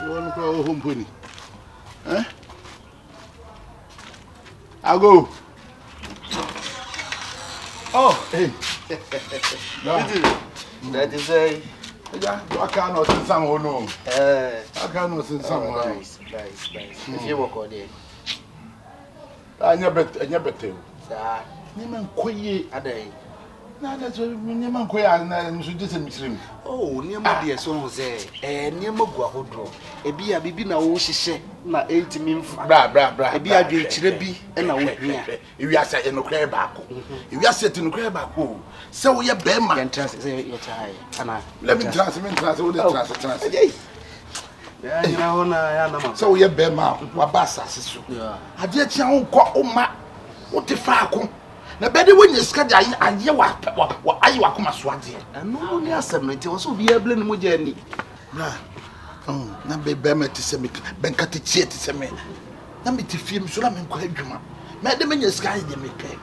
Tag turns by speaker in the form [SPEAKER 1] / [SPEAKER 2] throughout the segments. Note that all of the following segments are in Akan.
[SPEAKER 1] One call company. Eh? I'll go. Oh, hey.
[SPEAKER 2] That is a.
[SPEAKER 1] I cannot send someone. No. I cannot send someone.
[SPEAKER 2] Nice. If you walk on it,
[SPEAKER 1] I never tell.
[SPEAKER 2] sir.
[SPEAKER 1] Niman Koye
[SPEAKER 2] A day.
[SPEAKER 1] Now that's Niman Koya and should dismiss.
[SPEAKER 2] Oh, near my dear son say, near Mogua, a be a baby now, she said, not 80 minutes.
[SPEAKER 1] Bra,
[SPEAKER 2] A be a great chirby, and I would hear.
[SPEAKER 1] If you are set in the crab back, if you are set in the crab back, so we are Bema
[SPEAKER 2] and translate your child. And I
[SPEAKER 1] let me transmit translate.
[SPEAKER 2] You know,
[SPEAKER 1] so we are Bema, Wabasa. I did sound quite what the fuck? Na bedi when you skadi aye wa aye wa kuma swade
[SPEAKER 2] no ni asɛmnti wo so bi able ne mo jani
[SPEAKER 1] na be me ti se me benka ti tie ti se me na me ti fie me so na me nkɔ adwuma me de me nya skadi de me pɛ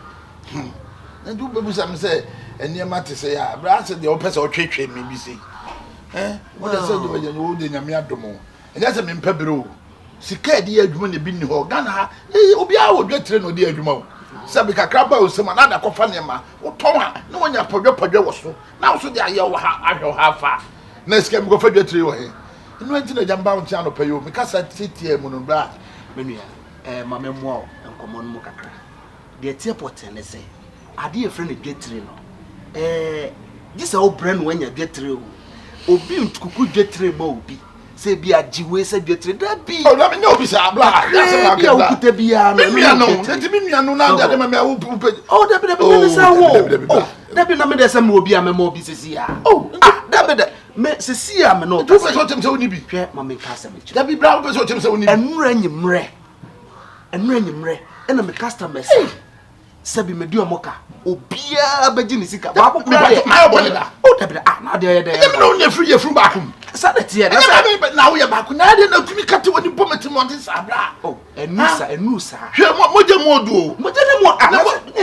[SPEAKER 1] na du bebu sam se eniema ti se ya bra se de o pɛ se o twetwe me bi se wo de se do nya wo de nya me adomo enya se me mpɛ bere o sika de adwuma ne bi ni ho Ghana ha obi a wo dwetre no de adwuma o sabi kakraba o se ma na da kofa ne ma wo ton a na wonya podwe wo so na wo so de aye wo ha ahwe ha fa na sika mi go fa dwetre wo he inu anti na jamba wo tia no payo me kasa titie mu no bra
[SPEAKER 2] menua ma memmo enkomo no mu kakra de tie poten ne se ade e frɛ ne dwetre no gisa wo brɛ no wanya dwetre o obi ntukuku dwetre ma obi se bi ajiwe se dwetre da bi
[SPEAKER 1] o na me no bi sa bla ya se na
[SPEAKER 2] ya okuta bia
[SPEAKER 1] me no enti me nua no na da me wo
[SPEAKER 2] oh da bi me sa wo da bi na me da se me obi a me mo obi sesi ya da bi da me sesi ya me no
[SPEAKER 1] tu pe so tem se oni bi
[SPEAKER 2] hwe ma me ka se me chi
[SPEAKER 1] da bi bra pe so tem se oni bi
[SPEAKER 2] enura nyimre ena me customers sabi me di omoka obia baji ni sika ba ko
[SPEAKER 1] ma yo da
[SPEAKER 2] oh da bi na de
[SPEAKER 1] me no nya free yefru ba kum
[SPEAKER 2] sa da tie
[SPEAKER 1] na wo ye ba ko na de na tumi kate woni pomati mo de sa bra
[SPEAKER 2] oh enusa
[SPEAKER 1] hwe mo je mo do
[SPEAKER 2] mo je ne mo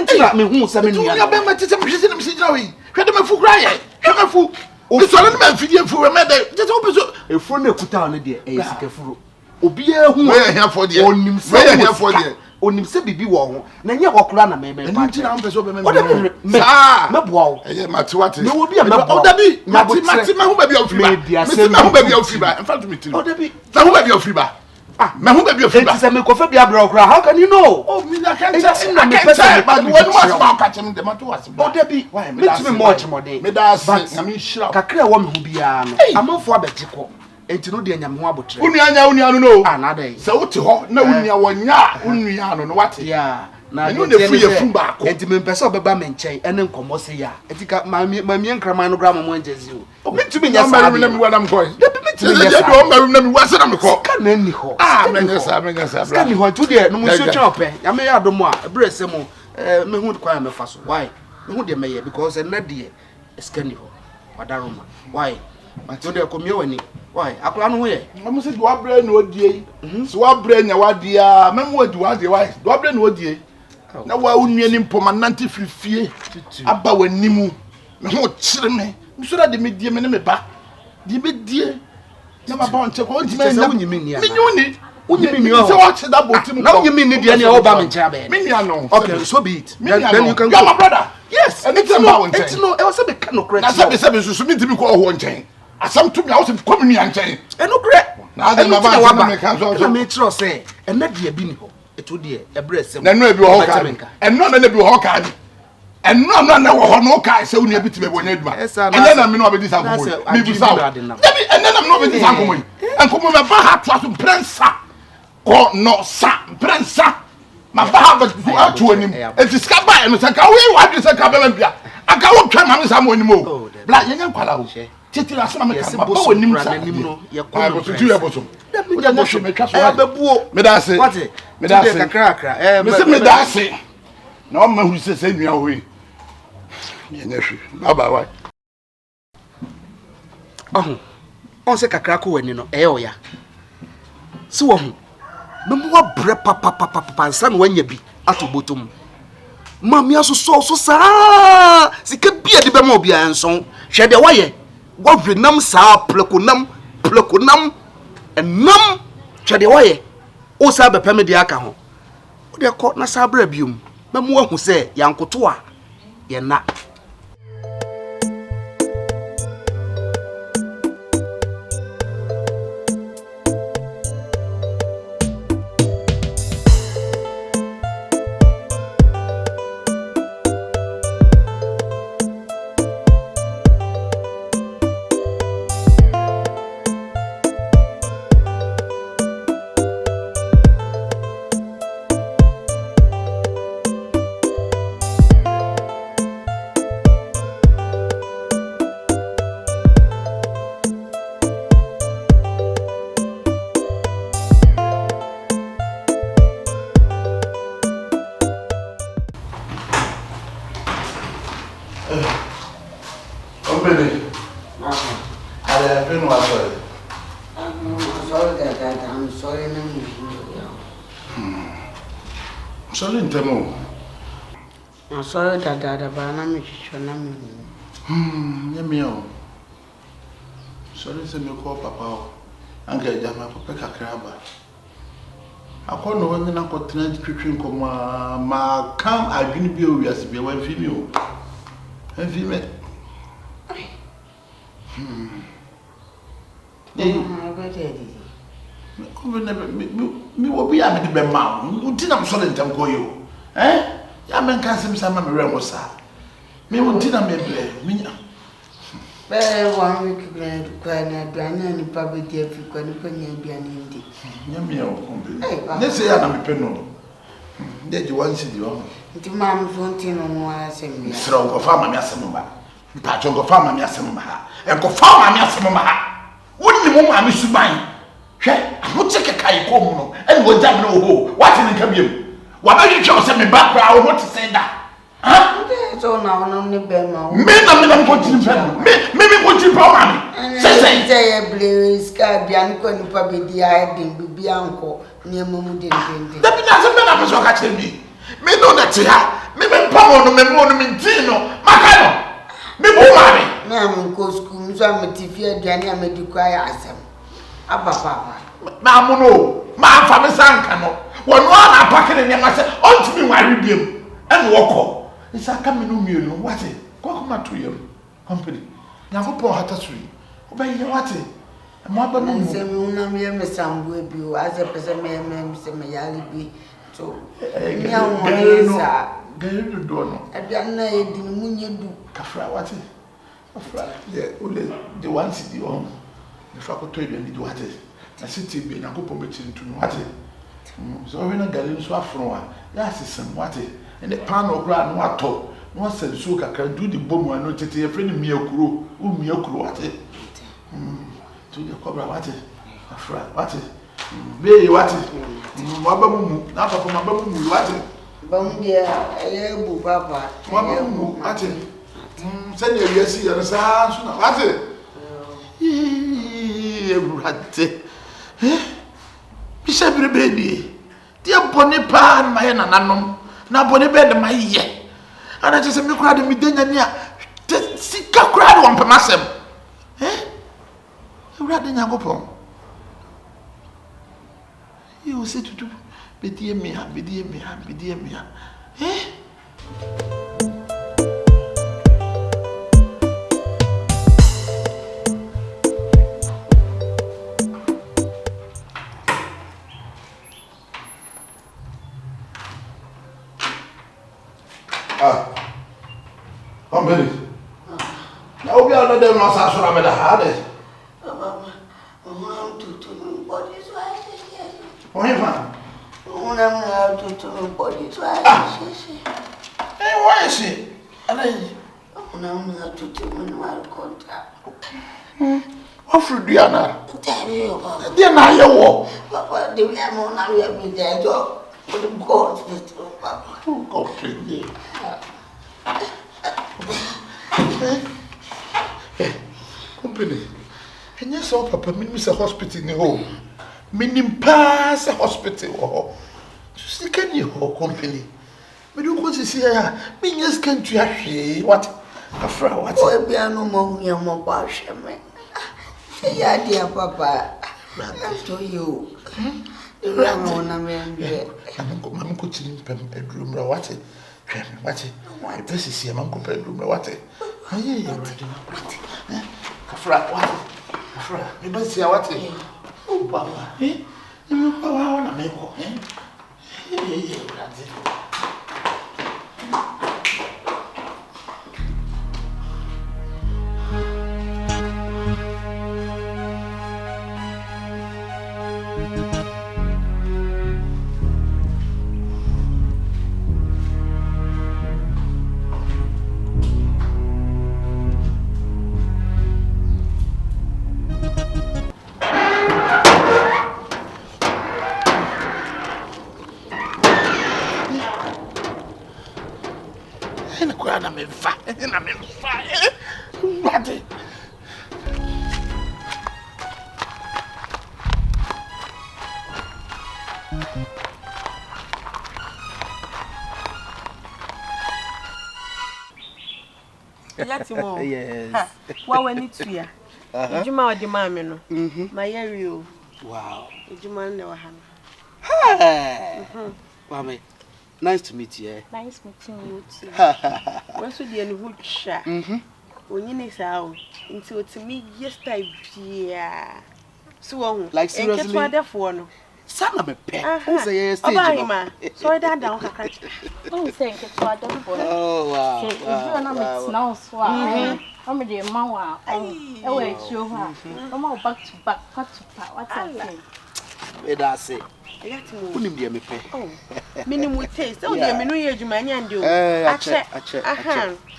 [SPEAKER 2] ntina me hu sa me nua
[SPEAKER 1] ya be ma te se me hwese ne me sigina we hwe de me fu kra ye hwe me fu o so ne me fidie fu we me de je se wo peso
[SPEAKER 2] efuro na kuta no de e sika furo obia hu
[SPEAKER 1] we here for de
[SPEAKER 2] onim se
[SPEAKER 1] we here for de
[SPEAKER 2] onim se bibi wo ho na nye kokura na me pa
[SPEAKER 1] ntina wo peso be me
[SPEAKER 2] me boawo
[SPEAKER 1] eye matiwate
[SPEAKER 2] me wo bi a me boawo
[SPEAKER 1] o da bi mati ma hu ba bi o free ba me ma hu ba bi o free ba in fact me tell
[SPEAKER 2] o da bi
[SPEAKER 1] na hu ba bi o free ba me hu ba bi o free ba
[SPEAKER 2] enti se me kofa bi abra okura how can you know
[SPEAKER 1] oh me na kan tell but when was ma ka chem de mato was
[SPEAKER 2] o da bi me timi mo chimode
[SPEAKER 1] me da se na me shira
[SPEAKER 2] kakra wo me hu bia no amafo abegiko enti no de anyam ho abotre
[SPEAKER 1] unia no
[SPEAKER 2] na dai
[SPEAKER 1] se wote ho na unia wonya unia no wate
[SPEAKER 2] ya na
[SPEAKER 1] no ne free efun ba ko
[SPEAKER 2] enti me pese obeba me nchen ene nkomo se ya enti ka ma mi enkraman no grama mo njezi o mitimi nya sa
[SPEAKER 1] na mi wadam ko
[SPEAKER 2] de mitimi nya sa
[SPEAKER 1] do marum na mi wase na me ko
[SPEAKER 2] ka na ni ho
[SPEAKER 1] me nya sa
[SPEAKER 2] ka ni ho tu de no mo so twa ope ya me ya do mo a ebre se mo me hu kwa me fa so why me hu de me ye because na de ska ni ho wadaroma why to de ko mi wani why akura no ho ye
[SPEAKER 1] mo se do abre na odie so abre nya wadia memo adu wadie why do abre na odie na wa unue ni mpoma nanti frifie aba wanimu me ho kyere me so da de me die me ne me ba de be die na ma ba onche ko ntime
[SPEAKER 2] na unyimi ni
[SPEAKER 1] me nyuni
[SPEAKER 2] unyimi ni
[SPEAKER 1] so wa che da botim
[SPEAKER 2] na unyimi ni die na o ba me ncha be
[SPEAKER 1] me nya no
[SPEAKER 2] okay so be it
[SPEAKER 1] then
[SPEAKER 2] you can
[SPEAKER 1] go my brother
[SPEAKER 2] yes
[SPEAKER 1] anything about onche
[SPEAKER 2] it's no e was be ka no correct
[SPEAKER 1] na se susu mi ntimi ko ho nchen asam to me a wo se ko me nua nchen
[SPEAKER 2] e no correct
[SPEAKER 1] na de ma ba na me kan so
[SPEAKER 2] na me tro say e na de bi ni ho eto de ebre sem
[SPEAKER 1] na no e bi ho ka eno na bi ho ka ni eno na wo ho no ka se uni bi ti me bonya aduma ene na me no be di sa ko mi bi sa debi ene na me no be di sa ko mo enkomo me ba ha to aso prensa ko no sa prensa ma ba ha ba to anim enti ska ba e no se ka we wa di se ka ba bia aka wo twa ma me sa mo anim o bla yenya kwala o titira asema me ka ba wo nim sa
[SPEAKER 2] no ye ko
[SPEAKER 1] no tu ye bosom o ja mo hwe me twa so
[SPEAKER 2] ha bebuo
[SPEAKER 1] me da se me da se
[SPEAKER 2] kakra
[SPEAKER 1] me se me da se na o ma hu se nua ho yi yenya hwe baba wa
[SPEAKER 2] on se kakra ko wani no o ya si wo hu me mo bre papa nsa no wanya bi ato botom mami aso so saa sika bia de be ma obi anson hwe de waye wo hwe nam saa plekonam enam twede woye o sa be peme de aka ho o de ko na sa bra biom mamu ahu se yankoto a ye na
[SPEAKER 1] Company. I have been what
[SPEAKER 3] I'm sorry that I'm sorry.
[SPEAKER 1] Sorry, Temo.
[SPEAKER 3] I'm sorry that the banana
[SPEAKER 1] Yamio. Sorry, send me call Papa. Uncle Jama Papa Crabba. I call no one in a continent preaching come ma come I didn't be obvious be one female. And female. Me will be a bit mountain. You didn't solid them go you. Eh? Yaman can't seem some was me will dinner me.
[SPEAKER 3] Well, 1 week to cry and Brian public if you couldn't put be an Indy.
[SPEAKER 1] Yamio, let's say I'm a penno. Did you want to do?
[SPEAKER 3] Into Mam's wanting on one I say,
[SPEAKER 1] Throw of Farmer Yasamma. Patron of Farmer Yasamma. And go Farmer Yasamma. Wouldn't you want my Miss Mine? I would take a kaikomo and would damn no what in the cabin. Why don't you show some background? What to say that? Huh?
[SPEAKER 3] So now, only Belma.
[SPEAKER 1] I'm going to maybe what you promise.
[SPEAKER 3] Say a blue sky, Bianco, and probably the idea be uncle near Mumudi.
[SPEAKER 1] That be nothing better for catching me. Me know that you have. Me Pomo, me Monumentino, Macano. Me Bomani.
[SPEAKER 3] Now, go school, so I'm a TV, Danny, I made you cry as him. Abba, Papa.
[SPEAKER 1] Mamuno, my family Sankano. One I pack it in your master, on to me, my review, and walk. It's a coming no meal, what it? Go come to you, company. Now, go pour hat tree. Obey your what it? And my banana,
[SPEAKER 3] me some will be as a person, may I be so. Now,
[SPEAKER 1] Gary Dono.
[SPEAKER 3] I don't know, you do.
[SPEAKER 1] Kafra, what it? Yeah, only the one city on the faculty and do what it. A city being a couple meeting to what it. So when a gallery swap from one, that's some what it. And the pan of ground, what talk. No said so I can do the bomb and not take a friend of Miyokuro, whom Miyokuro what it. To the cobra what it. Kafra, what it. Be what it. Mabamu, not for my babu, what it.
[SPEAKER 3] Bundia, a papa.
[SPEAKER 1] Mabamu, what it. Send you see and sound, what it. Rat. Bishop baby. Dear Bonnie Pan, my nanum. Na boni bed my ye. And I just me crowd me danger near. Sick crowd one per massem. Eh? You rather than go. You say to do. Be dear me, be dear me, be dear me. Eh? Company. Now we are not them lost as well as the hardest. Oh, you found? Hey, why is she? What fruit do you have? Diana, you walk.
[SPEAKER 3] Papa, the woman now we have been there. For the God, Papa.
[SPEAKER 1] Oh, God, please. Company. And yes, all Papa, means a hospital in the home. Meaning pass a hospital. Just can you hold company? But you go to see her. Me just can't you actually what? A frown, what?
[SPEAKER 3] Oh, be no more, your more bash, man. Say, yeah, dear Papa. to you. Ramona man.
[SPEAKER 1] I'm going to bedroom. What it? What it? Why, this is your uncle bedroom. What it? Oh, yeah, what? You must see what it? Oh, Papa, eh? You want to make it? I'm in fire. What?
[SPEAKER 4] Yes. What we need to ya? Ijuma wa di mama no. My area.
[SPEAKER 2] Wow.
[SPEAKER 4] Ijuma ne wa ha.
[SPEAKER 2] Hey. Mama. Nice to meet you.
[SPEAKER 4] Nice meeting you too. Once we dey no hu twa. Onyini sa o. Nti otimi yesterday bia. So won.
[SPEAKER 2] Like seriously.
[SPEAKER 4] Enke to adefo no.
[SPEAKER 2] Sana me pe. O say yes stage.
[SPEAKER 4] Oba ma. So I down kakra.
[SPEAKER 5] Don't say enke to adefo.
[SPEAKER 2] Oh wow.
[SPEAKER 5] Say you na me now so ah. I'm the man wa. E we chio ha. Come back to back what I say.
[SPEAKER 2] We da say.
[SPEAKER 4] Unim
[SPEAKER 2] dia me pe.
[SPEAKER 4] Oh. Minimum taste. Oh dia me no ye adwuma nya ndio.
[SPEAKER 2] Ache.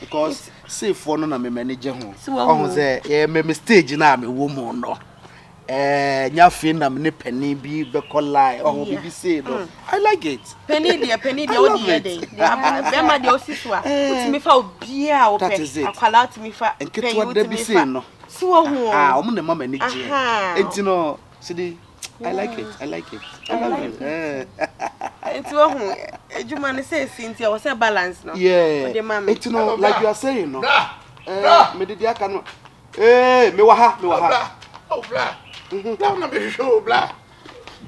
[SPEAKER 2] Because say for no na me manage ho. Oh say me stage na me wo mu no. Nya fe na me ne pani bi be collide. Oh bibi say no. I like it.
[SPEAKER 4] Penny dia o dia dey. Be ma dia osiso a. Utimi fa obi a wo pe. Akwala utimi fa.
[SPEAKER 2] Enke to da bi say no.
[SPEAKER 4] So wo ho.
[SPEAKER 2] Omo ne ma manage. Enti no see I like it. I love it.
[SPEAKER 4] It's one Juma say since you was a balance no.
[SPEAKER 2] Yeah. It's no like you are saying no. Me did ya can. Me wa ha.
[SPEAKER 1] Oh blah. Na me show blah.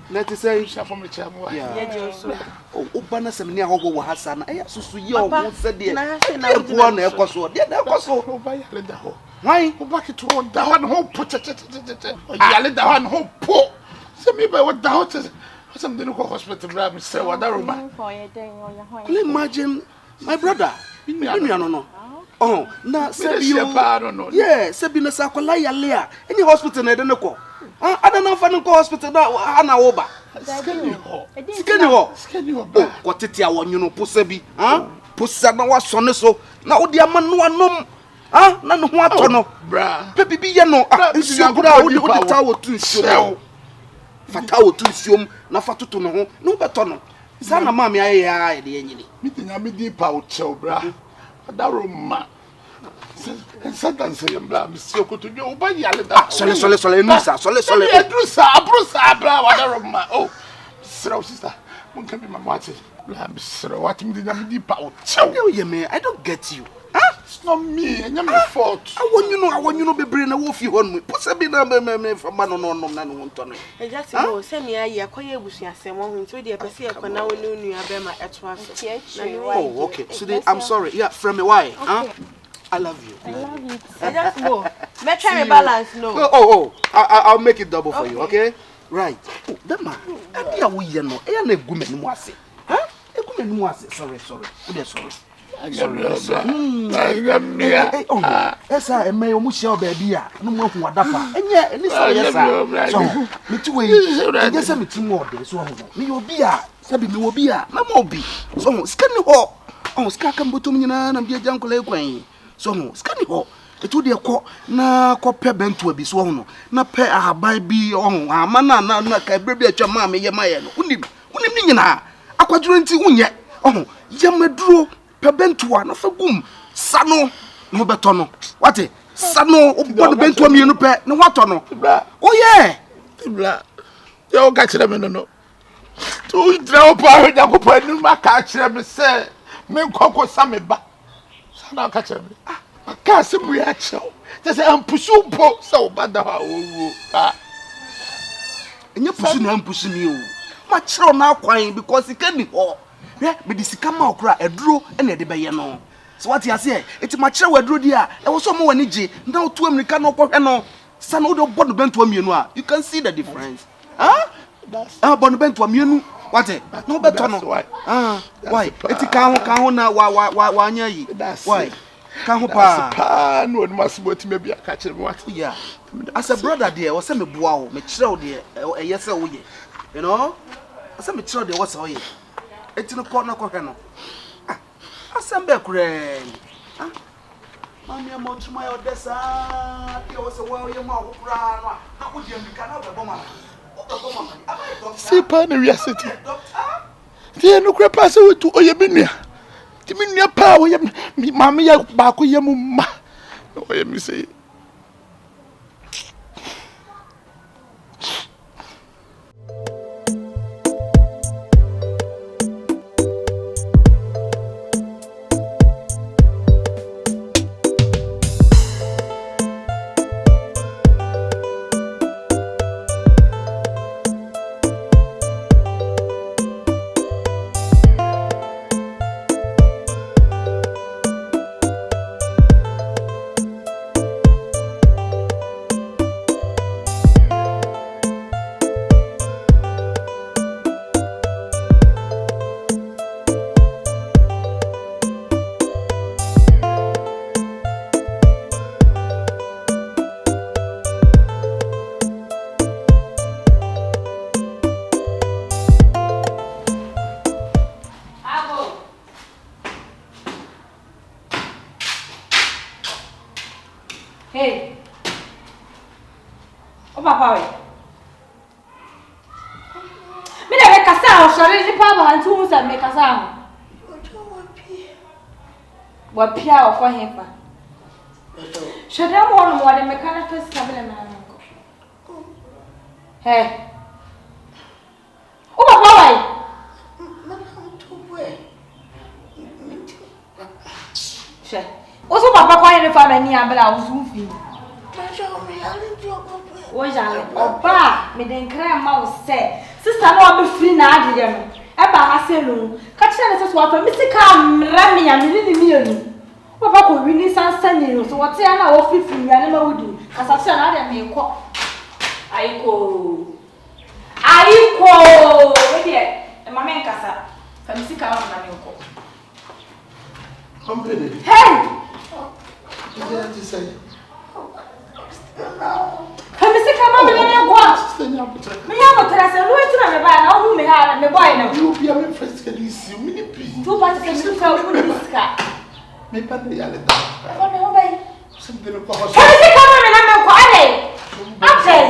[SPEAKER 2] Let say
[SPEAKER 1] sha for me chamu.
[SPEAKER 4] Yeah.
[SPEAKER 2] Oh, bana se me ne ahogo wa hasa na. Susu ye o mo se de. Na e koso. De na koso.
[SPEAKER 1] O ba yale da ho.
[SPEAKER 2] Why?
[SPEAKER 1] O ba ki to da ho no po. O yale da ho no po. Se me ba what the hot is something to hospital bra me say what that room.
[SPEAKER 2] Imagine my brother. No. Oh, na se you. Yeah, se bi na sa kwala yale a. Any hospital na de ne ko. Ada na fa ne ko hospital na ana wo ba. Skeni ho. Ko tete a wonyo no posa bi. Posa na wa so ne so. Na wo de ama no anom. Na no ho ato no.
[SPEAKER 1] Bra.
[SPEAKER 2] Pe bibi ye no. Nsuo kura wo de tawo tu nsuo. Fatawo tu nsuom na fatoto no ho. No beto no. Sa na ma me aye ya de enyini.
[SPEAKER 1] Mitinya me di pa o chew bra. Ada roma. Satan say bra me si okoto dwe o ba yale da.
[SPEAKER 2] Sole nusa, sole.
[SPEAKER 1] E brusa bra wada roma. Oh. Sira sister. Mon kan be mamati. Bra me sira what me di pa o chew.
[SPEAKER 2] You me, I don't get you.
[SPEAKER 1] It's not me. I'm your fault.
[SPEAKER 2] I want you know be brain na wo fi hon me. Posa bi na me from no na no wonto no.
[SPEAKER 4] E just go say me aye akoye ebusuasem ho nti we dey pese e kona wo no nua be ma eto aso.
[SPEAKER 2] Oh, okay. So I'm sorry. Yeah, from me why? I love you.
[SPEAKER 5] I love you.
[SPEAKER 4] I just go. Me try me balance no.
[SPEAKER 2] Oh. I'll make it double for you, okay? Right. Oh, that man. Abia wo ye no. E na egu mani mu ase. Egu mani mu ase. Sorry. Sorry. Esa eme omuhia obabi a no mu ahu adafa enye elisa yesa so meti we enye se meti mu ode so ho me obi a sabi me obi a na ma obi so ho skani ho ska kan botom nyina na bia jankola ekwan so ho skani ho etu de ko na ko pe bento abi so ho no na pe ahaban bi ho ama na ka bre bi atwa ma me ye ma ye no unim ni nyina akwaduro nti unye ho yamaduro Pebentua na fagum sano no beto no wate sano obodo bentua mienu pe na wato no oh yeah
[SPEAKER 1] bla yo ka kire me no to dra opa ho jakopa nu ma ka kire me se me nkoko sa me ba sana ka kire me ka se mu ya cheo je se ampusu po se obada ha owo
[SPEAKER 2] enye pusu na mpusu mi o ma kire na akwan because it can be ho yeah me di sika ma okra eduro na de beye no so what you say it ma kire waduro di a e wo so mo wani je na otu america no kwohwe no sa no do bono bento amienu a you can see the difference bono bento amienu what no beto no why eti ka ho na wa anya yi why ka ho pa
[SPEAKER 1] no one must boti me bia ka kire me what
[SPEAKER 2] yeah as a brother there was me boa wo me kire wo there eyese wo ye you know as me kire there was wo ye eti no ko na ko hwe no asembe kure mami amotuma yo desa ti o se wo ye ma okura no a ko je mbika na obebo mama
[SPEAKER 1] si pa na wi aseti ti no kure pa se wetu oye menua ti menua pa wo ye mami ya ba ko ye mu ma oye mi se
[SPEAKER 5] Hey. O papa we. Me na be kasa o sori ni pa ba ntu sa me kasa ho. Wa pia o ko hefa. Shada mo no mo de me kana face ka bele na ko. Hey. O papa we. She. O so papa kwa ni fa mani abela o su fi. O jale oba me den kra ma o se. Sister no be free na adire no. E ba ha se no. Ka kire ne so afa mi sika mra me ya me ni mi enu. Papa ko wi ni sansan ni so wote ya na wo fifi nya na ma wudi. Kasa se na ade me ko. Aiko. We de e ma me nkasa. Fa mi sika na me ko.
[SPEAKER 1] Company.
[SPEAKER 5] Hey!
[SPEAKER 1] What you say?
[SPEAKER 5] Come see, come on, me have a dress and wait to me by now. Who may have me boy now?
[SPEAKER 1] You be a friend, can you see me?
[SPEAKER 5] Two parties can go with this car.
[SPEAKER 1] Me pay the other. Something of course.
[SPEAKER 5] Come on, and I'm quiet. Okay.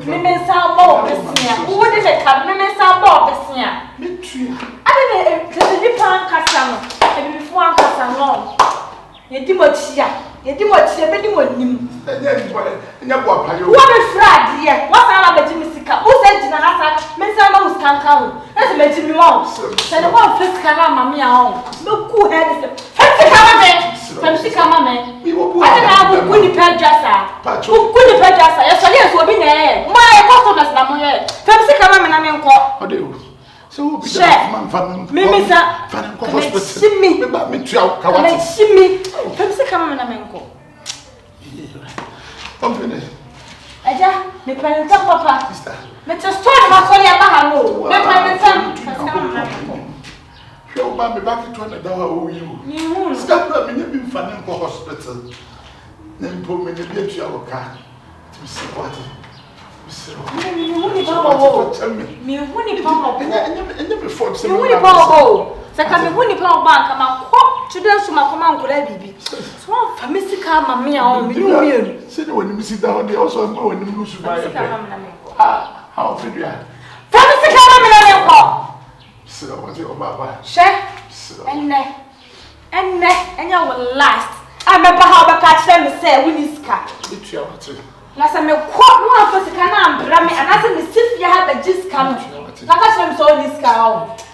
[SPEAKER 5] Me sound more business. Who did it come? Me sound more business.
[SPEAKER 1] Me too.
[SPEAKER 5] I didn't the pan customer. And before I'm customer. You do what she you do what she made him with him. What a fraud, dear. What's our Betimistica? Who said in a house? Miss Anna was can't come. That's a Betty Wong. Said the one first can mammy on. No cool head is a come man. I don't have a good dresser. Who couldn't pay dresser? Yes, will be there. My customers, Namoye. Fancy come and I'm in court.
[SPEAKER 1] So be man fan
[SPEAKER 5] me
[SPEAKER 1] hospital. Me ba me tua
[SPEAKER 5] kawati. Me Fancy come and I'm in court.
[SPEAKER 1] Company.
[SPEAKER 5] Aja, me plan papa.
[SPEAKER 1] Sister.
[SPEAKER 5] Me just told my colleague about no. Me plan
[SPEAKER 1] Show ba me back to another how you. Stop me be fan for hospital. Nem po me be tua oka. To see what. Me huni pao. Saka me huni pao bank ma ko children so ma koma nkora bibi. So one family ka ma me a o me no me. Say the when you sit down there also ma when you lose buy. How fit you are.
[SPEAKER 5] Family ka ma me na me ko.
[SPEAKER 1] So what you baba.
[SPEAKER 5] She. Enne enya will last. I remember how ba catch them say we need ska.
[SPEAKER 1] It you what.
[SPEAKER 5] Na se me ko no afosika na ambra me anase me sifia ha ba jiska no. Na ka se me so ni ska o.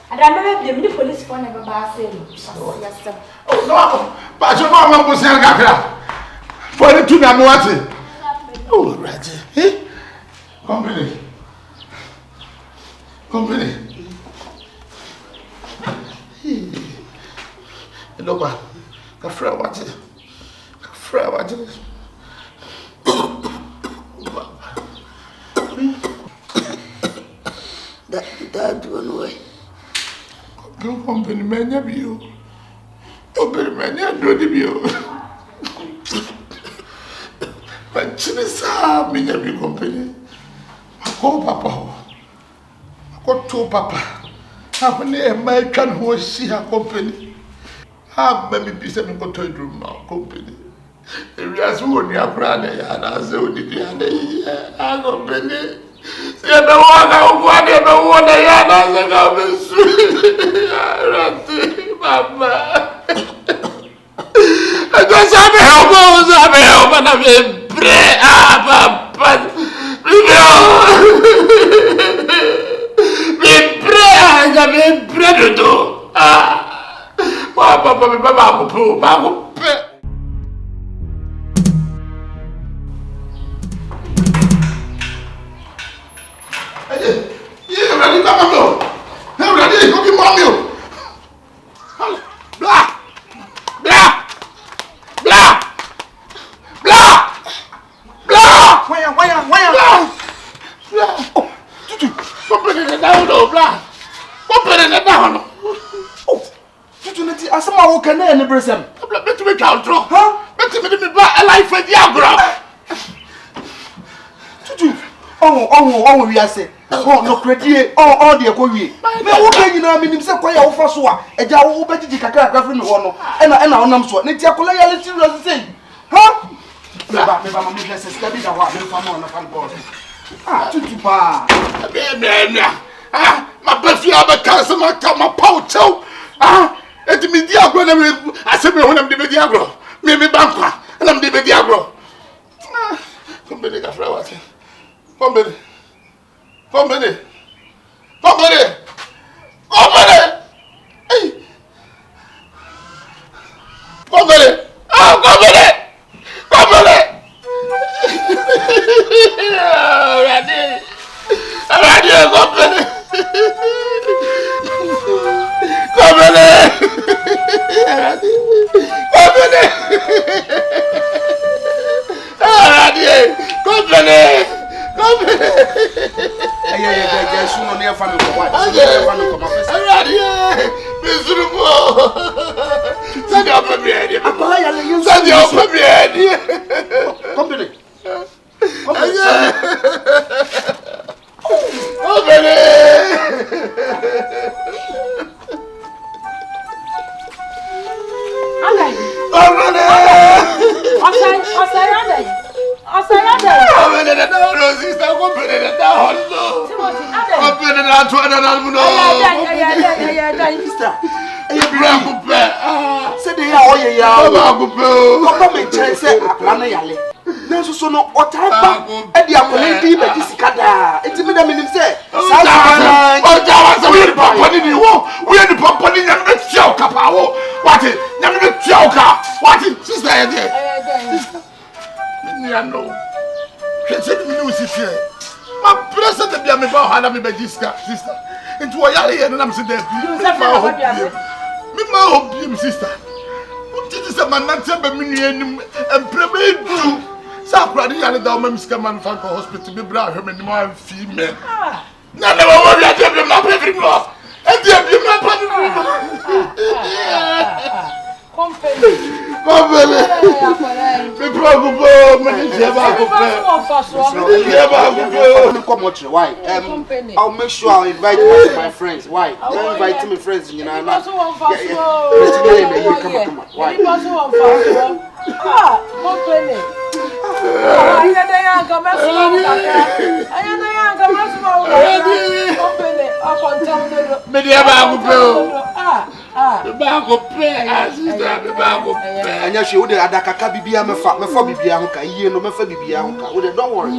[SPEAKER 5] Ada me be police phone na ba say no. Yes.
[SPEAKER 1] Oh no. Ba jo no ma bosia kakra. For the two na me what. Oh right. Eh? Company. Company. Hello, ba. Kafra what? Kafra what?
[SPEAKER 3] That one way.
[SPEAKER 1] Company man, you. Company man, you do you. But Chinesa, me never company. I call Papa. I got two Papa. How many American who see her company? How many pieces of go to a room now, company? If you ask who you are crying, I say, who did you have a company? See, I don't want to go on the yard as a government. Mama. I just have a help, and I'm a bread. Papa. Me bread, I'm a bread. Papa.
[SPEAKER 2] Oh, we are saying, oh, no credit, oh, dear, go ye. Now, okay, you know, I mean, himself, quite over Swa, a jow, better to Kaka, and I'm so, Nitiakola, let's say, huh? Never, study the one from on the fan board. Ah, Tutu, my birthday, I'm a cousin, my pouch, ah, let me diagro, I said, when I'm the diagro, maybe Banqua, and I'm the diagro. Company, Company. Hey. Company. Oh, company. Sister, into a yard and I'm sitting there. Sister. What did this man not tell me and pray to Sakra and the Miss Caman Franco Hospital to be brought him and more female. Now, never worry, I tell you, not every more. And there be my company. I'll make sure I'll invite most of my friends. Why? I'll invite my friends. You know, come on. Why? And yes, you would have Adaka Bibia, my Bibia, you know, my Bibia, don't worry.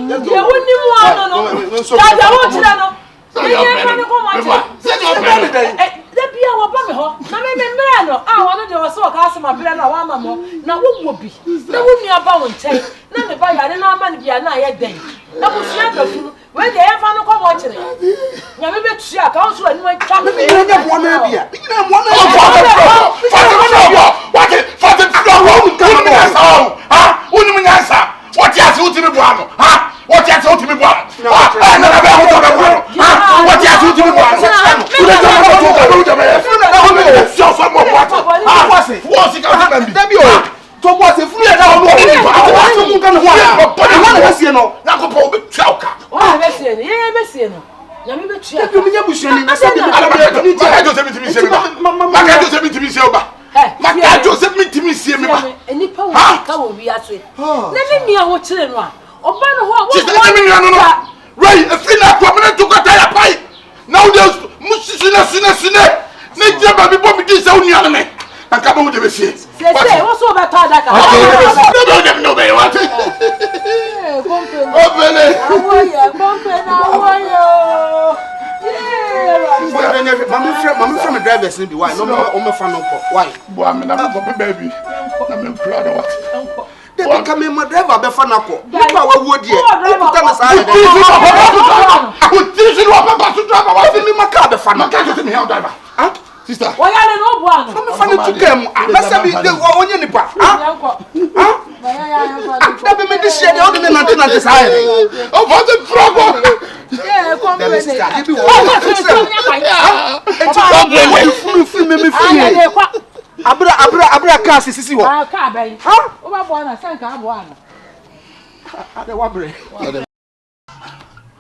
[SPEAKER 5] When the ever no come watching it. Yami be tia ka so ani man twa me.
[SPEAKER 2] You know what man bia. You know what man.
[SPEAKER 1] What it flow? Come on. Ah, unu nyansa. What you say to me boano? Ah, what you say to me boano? Ah, na be ho to me boano. Ah, what you say to me boano? What's it going to be? To was a free and all over. I can see no. Nakopo be chauka.
[SPEAKER 5] Oh, be see no. Be see no. Yami be tia.
[SPEAKER 2] You be bushing. I said
[SPEAKER 1] I don't say me say ba. Maka don't say me say ba. Maka don't say me say me ba.
[SPEAKER 5] Eni pa wo ka wo wi aso. Na me nua wo kire no a. Oba no ho a wo.
[SPEAKER 1] Na me nua no. Ray, if you na permanent to go tire pai. Now there's musina. Na jaba bi bo mi di say nua no me. Anka ba wo de be see.
[SPEAKER 5] Say what's over Tadaka?
[SPEAKER 1] No, what? Company.
[SPEAKER 2] Mama from the drivers need why? No more fan no why?
[SPEAKER 1] Boy, I'm not baby. I'm proud of what.
[SPEAKER 2] They become my driver be fan ako. People would here.
[SPEAKER 1] I would teach you what about to drive. I think my car be fan. My car to me how driver. Huh? Sister.
[SPEAKER 5] Why are they no one?
[SPEAKER 2] I'm funny to them. Let's say the one in the park. Huh? That be me this year. The other than this high.
[SPEAKER 1] Oh, what the trouble?
[SPEAKER 5] Yeah, company.
[SPEAKER 2] Abra car sisi wo.
[SPEAKER 5] Ah, car bay. Huh? Oba bo na san ka bo ana.
[SPEAKER 2] Ade wabre.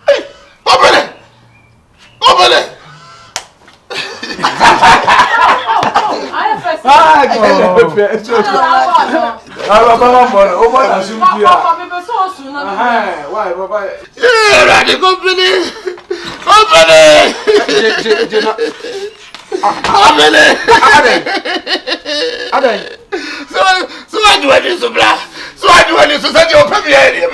[SPEAKER 1] Hey, Obele. So I do any society of premier.